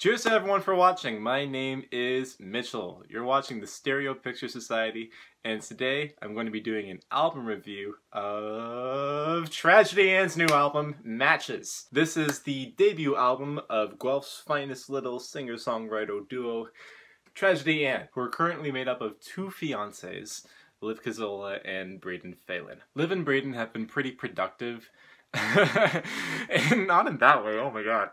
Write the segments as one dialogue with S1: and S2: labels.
S1: Cheers to everyone for watching. My name is Mitchell. You're watching the Stereo Picture Society, and today I'm going to be doing an album review of Tragedy Ann's new album, Matches. This is the debut album of Guelph's finest little singer-songwriter duo, Tragedy Ann, who are currently made up of two fiancés, Liv Cazzola and Braden Phelan. Liv and Braden have been pretty productive. And not in that way, oh my god.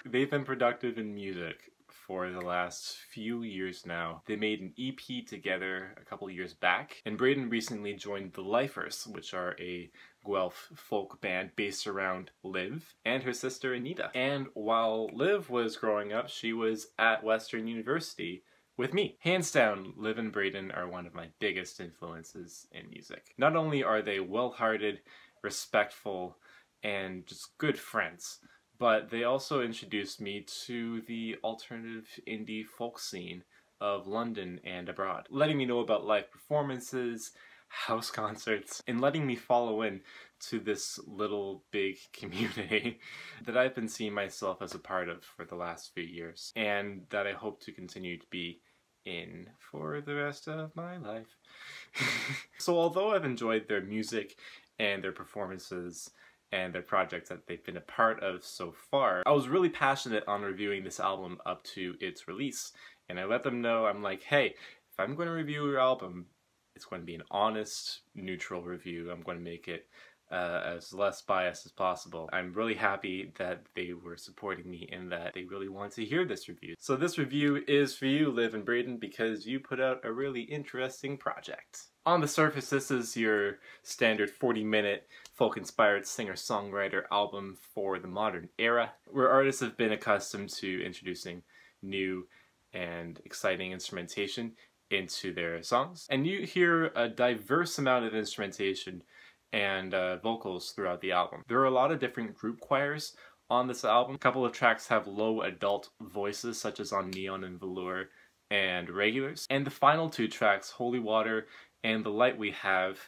S1: They've been productive in music for the last few years now. They made an EP together a couple years back, and Braden recently joined the Lifers, which are a Guelph folk band based around Liv and her sister Anita. And while Liv was growing up, she was at Western University with me. Hands down, Liv and Braden are one of my biggest influences in music. Not only are they well-hearted, respectful, and just good friends, but they also introduced me to the alternative indie folk scene of London and abroad, letting me know about live performances, house concerts, and letting me follow in to this little big community that I've been seeing myself as a part of for the last few years, and that I hope to continue to be in for the rest of my life. So although I've enjoyed their music and their performances and their projects that they've been a part of so far, I was really passionate on reviewing this album up to its release. And I let them know, I'm like, hey, if I'm going to review your album, it's going to be an honest, neutral review. I'm going to make it as less biased as possible. I'm really happy that they were supporting me and that they really want to hear this review. So this review is for you, Liv and Braden, because you put out a really interesting project. On the surface, this is your standard 40-minute folk-inspired singer-songwriter album for the modern era, where artists have been accustomed to introducing new and exciting instrumentation into their songs. And you hear a diverse amount of instrumentation and vocals throughout the album. There are a lot of different group choirs on this album. A couple of tracks have low adult voices, such as on Neon and Velour and Regulars. And the final two tracks, Holy Water and The Light We Have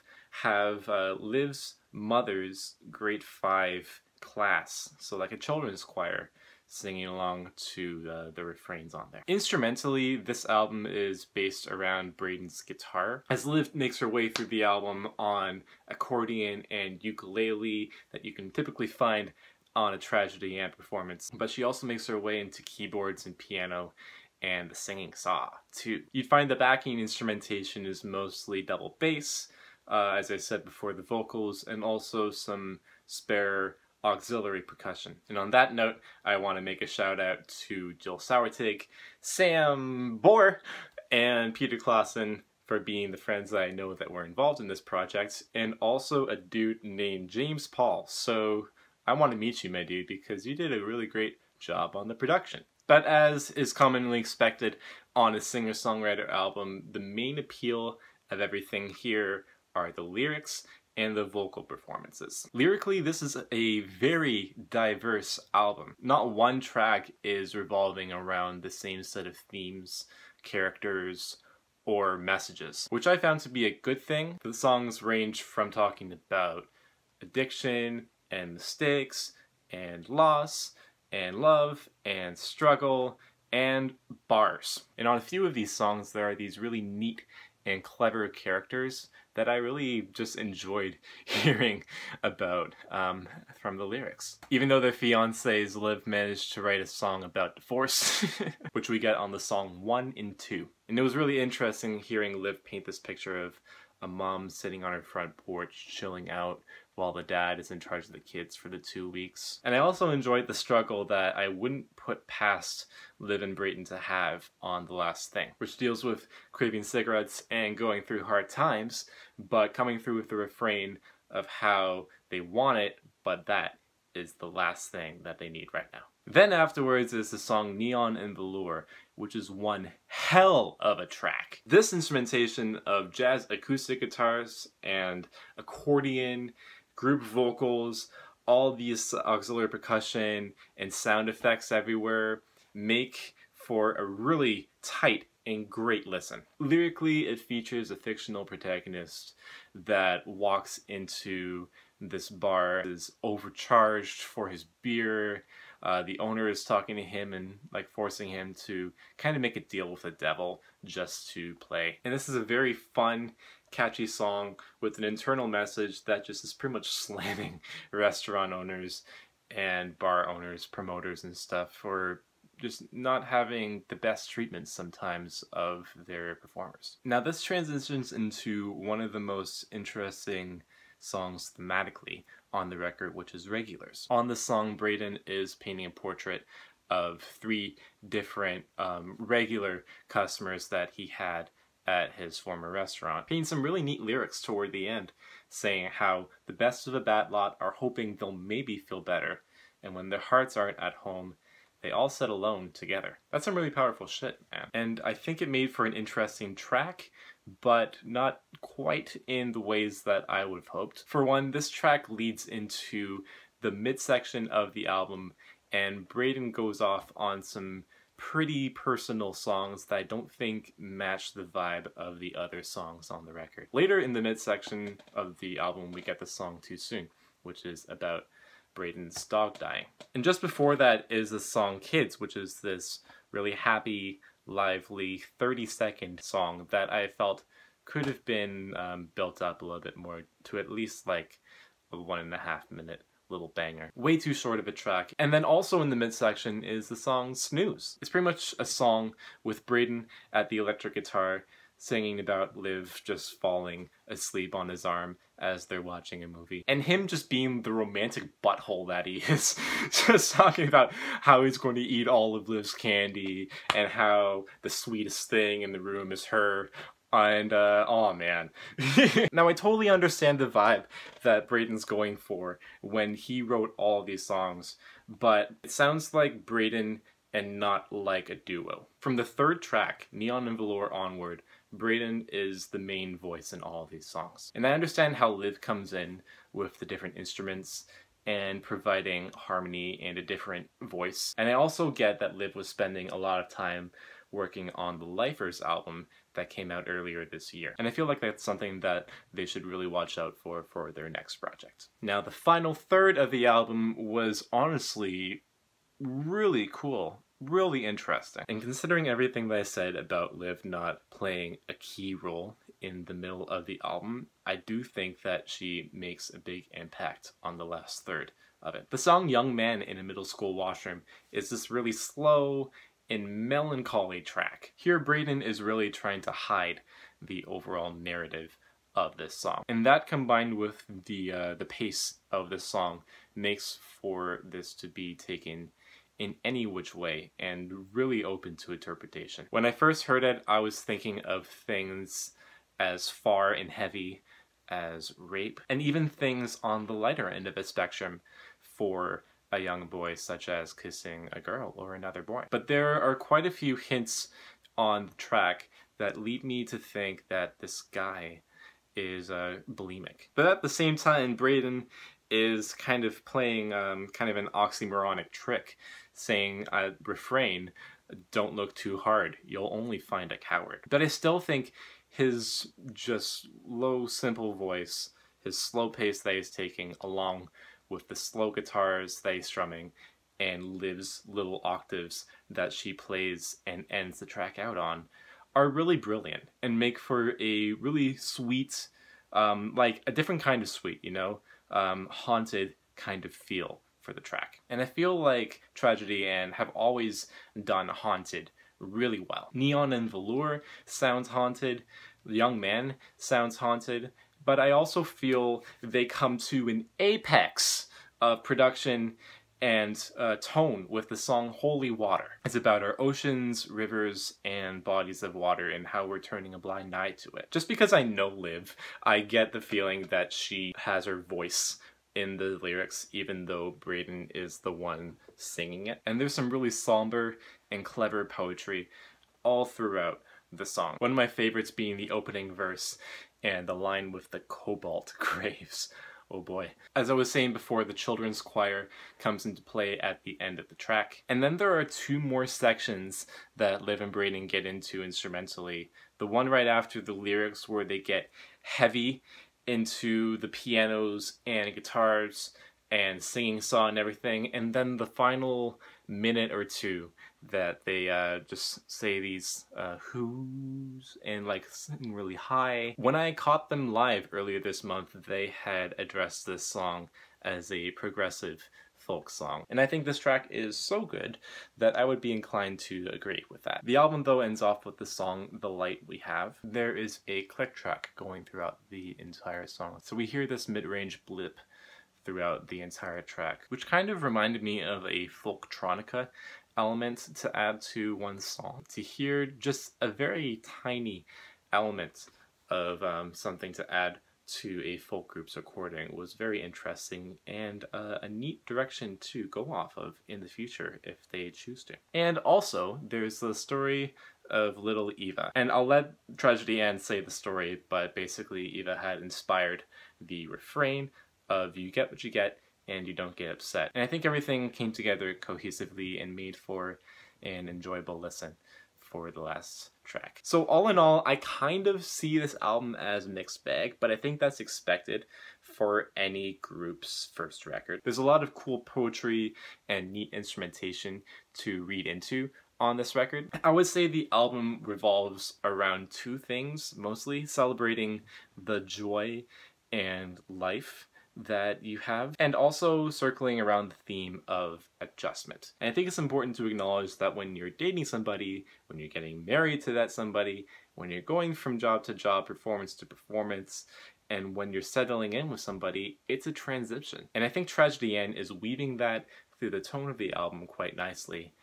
S1: Liv's mother's grade 5 class, so like a children's choir, singing along to the refrains on there. Instrumentally, this album is based around Braden's guitar, as Liv makes her way through the album on accordion and ukulele that you can typically find on a Tragedy Ann performance, but she also makes her way into keyboards and piano and the singing saw too. You'd find the backing instrumentation is mostly double bass, as I said before, the vocals, and also some spare auxiliary percussion. And on that note, I want to make a shout out to Jill Sourtig, Sam Bohr, and Peter Clausen for being the friends that I know that were involved in this project, and also a dude named James Paul. So I want to meet you, my dude, because you did a really great job on the production. But as is commonly expected on a singer-songwriter album, the main appeal of everything here are the lyrics and the vocal performances. Lyrically, this is a very diverse album. Not one track is revolving around the same set of themes, characters, or messages, which I found to be a good thing. The songs range from talking about addiction and mistakes and loss and love and struggle and bars. And on a few of these songs there are these really neat and clever characters that I really just enjoyed hearing about from the lyrics. Even though their fiancés, Liv managed to write a song about divorce, which we get on the song 1 and 2. And it was really interesting hearing Liv paint this picture of a mom sitting on her front porch chilling out while the dad is in charge of the kids for the 2 weeks. And I also enjoyed the struggle that I wouldn't put past Liv and Braden to have on The Last Thing, which deals with craving cigarettes and going through hard times, but coming through with the refrain of how they want it, but that is the last thing that they need right now. Then afterwards is the song Neon and Velour, which is one hell of a track. This instrumentation of jazz acoustic guitars and accordion, group vocals, all these auxiliary percussion and sound effects everywhere make for a really tight and great listen. Lyrically, it features a fictional protagonist that walks into this bar, is overcharged for his beer, The owner is talking to him and like forcing him to kind of make a deal with the devil just to play. And this is a very fun, catchy song with an internal message that just is pretty much slamming restaurant owners and bar owners, promoters and stuff for just not having the best treatment sometimes of their performers. Now this transitions into one of the most interesting songs thematically on the record, which is Regulars. On the song, Braden is painting a portrait of 3 different regular customers that he had at his former restaurant, painting some really neat lyrics toward the end, saying how the best of the bad lot are hoping they'll maybe feel better, and when their hearts aren't at home, they all sit alone together. That's some really powerful shit, man. And I think it made for an interesting track, but not quite in the ways that I would have hoped. For one, this track leads into the midsection of the album, and Braden goes off on some pretty personal songs that I don't think match the vibe of the other songs on the record. Later in the midsection of the album, we get the song Too Soon, which is about Braden's dog dying. And just before that is the song Kids, which is this really happy, lively 30-second song that I felt could have been built up a little bit more to at least like a 1.5-minute little banger. Way too short of a track. And then also in the midsection is the song Snooze. It's pretty much a song with Braden at the electric guitar singing about Liv just falling asleep on his arm as they're watching a movie. And him just being the romantic butthole that he is. Just talking about how he's going to eat all of Liv's candy and how the sweetest thing in the room is her. And, oh man. Now I totally understand the vibe that Braden's going for when he wrote all of these songs, but it sounds like Braden and not like a duo. From the 3rd track, Neon and Velour onward, Braden is the main voice in all of these songs. And I understand how Liv comes in with the different instruments and providing harmony and a different voice. And I also get that Liv was spending a lot of time working on the Lifers album that came out earlier this year. And I feel like that's something that they should really watch out for their next project. Now the final third of the album was honestly really cool, really interesting. And considering everything that I said about Liv not playing a key role in the middle of the album, I do think that she makes a big impact on the last third of it. The song Young Man in a Middle School Washroom is this really slow and melancholy track. Here Braden is really trying to hide the overall narrative of this song. And that combined with the pace of this song makes for this to be taken in any which way and really open to interpretation. When I first heard it, I was thinking of things as far and heavy as rape, and even things on the lighter end of the spectrum for a young boy, such as kissing a girl or another boy. But there are quite a few hints on the track that lead me to think that this guy is bulimic. But at the same time, Braden is kind of playing kind of an oxymoronic trick, saying a refrain, "Don't look too hard, you'll only find a coward." But I still think his just low, simple voice, his slow pace that he's taking, along with the slow guitars that he's strumming, and Liv's little octaves that she plays and ends the track out on, are really brilliant and make for a really sweet, like a different kind of sweet, you know, haunted kind of feel for the track. And I feel like Tragedy Ann have always done haunted really well. Neon and Velour sounds haunted, Young Man sounds haunted, but I also feel they come to an apex of production and tone with the song Holy Water. It's about our oceans, rivers, and bodies of water and how we're turning a blind eye to it. Just because I know Liv, I get the feeling that she has her voice in the lyrics, even though Braden is the one singing it. And there's some really somber and clever poetry all throughout the song. One of my favorites being the opening verse and the line with the cobalt graves. Oh boy. As I was saying before, the children's choir comes into play at the end of the track. And then there are 2 more sections that Liv and Braden get into instrumentally. The one right after the lyrics where they get heavy into the pianos and guitars and singing song and everything, and then the final minute or two that they just say these who's and like sing really high. When I caught them live earlier this month, they had addressed this song as a progressive folk song, and I think this track is so good that I would be inclined to agree with that. The album though ends off with the song The Light We Have. There is a click track going throughout the entire song, so we hear this mid-range blip throughout the entire track, which kind of reminded me of a folktronica element to add to one song. To hear just a very tiny element of something to add to a folk group's recording was very interesting and a neat direction to go off of in the future if they choose to. And also, there's the story of little Eva. And I'll let Tragedy Ann say the story, but basically Eva had inspired the refrain of "you get what you get and you don't get upset." And I think everything came together cohesively and made for an enjoyable listen for the last track. So all in all, I kind of see this album as a mixed bag, but I think that's expected for any group's first record. There's a lot of cool poetry and neat instrumentation to read into on this record. I would say the album revolves around two things, mostly celebrating the joy and life that you have, and also circling around the theme of adjustment. And I think it's important to acknowledge that when you're dating somebody, when you're getting married to that somebody, when you're going from job to job, performance to performance, and when you're settling in with somebody, it's a transition. And I think Tragedy Ann is weaving that through the tone of the album quite nicely.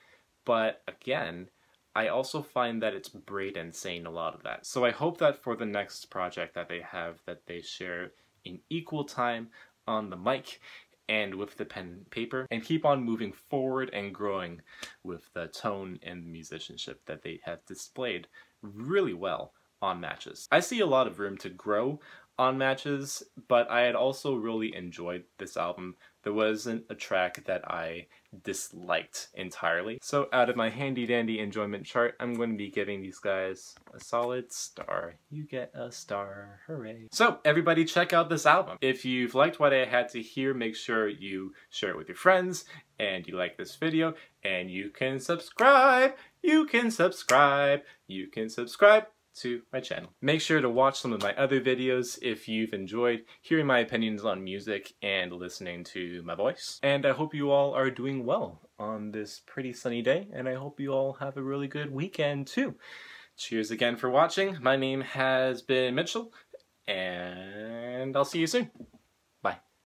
S1: But again, I also find that it's Braden saying a lot of that. So I hope that for the next project that they have, that they share in equal time on the mic and with the pen and paper, and keep on moving forward and growing with the tone and musicianship that they have displayed really well on Matches. I see a lot of room to grow on Matches, but I had also really enjoyed this album. There wasn't a track that I disliked entirely. So out of my handy dandy enjoyment chart, I'm going to be giving these guys a solid star. You get a star, hooray. So everybody check out this album. If you've liked what I had to hear, make sure you share it with your friends, and you like this video, and you can subscribe, to my channel. Make sure to watch some of my other videos if you've enjoyed hearing my opinions on music and listening to my voice. And I hope you all are doing well on this pretty sunny day, and I hope you all have a really good weekend too. Cheers again for watching. My name has been Mitchell, and I'll see you soon.